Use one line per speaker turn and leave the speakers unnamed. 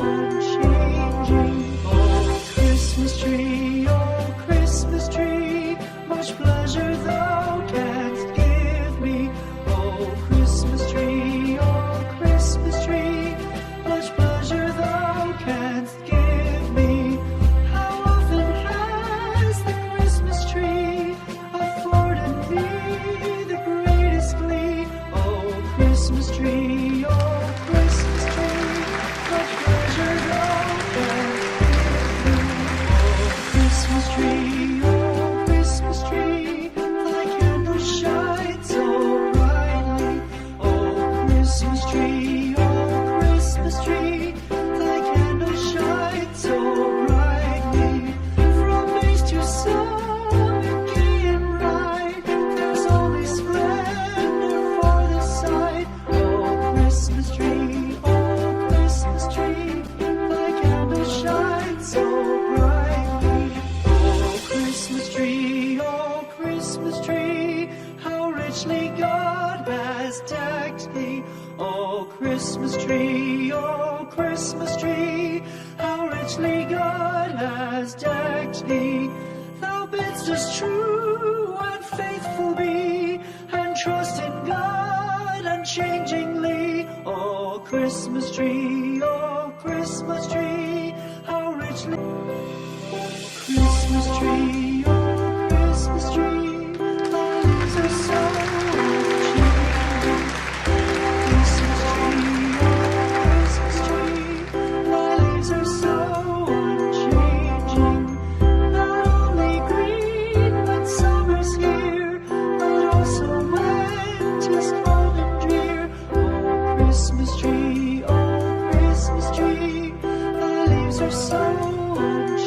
unchanging. Oh, Christmas tree, much pleasure thou canst give me. Oh, Christmas tree, much pleasure thou canst give me. How often has the Christmas tree afforded me the greatest glee? Oh, Christmas tree, much pleasure thou canst give me. Oh, Christmas tree, thy candles shine so brightly. Oh, Christmas tree, thy candles shine so brightly. From base to summit, gay and bright, there's only splendor for the sight. Oh, Christmas tree, thy candles shine so brightly. Oh, Christmas tree, how richly God has decked thee. Oh, Christmas tree, how richly God has decked thee. Thou bidst us true and faithful be, and trust in God unchangingly. Oh, Christmas tree, how richly. Christmas tree, thy leaves are so unchanging. Christmas tree, thy leaves are so unchanging. Not only green when summer's here, but also when 'tis cold and drear. Oh, Christmas tree, thy leaves are so unchanging.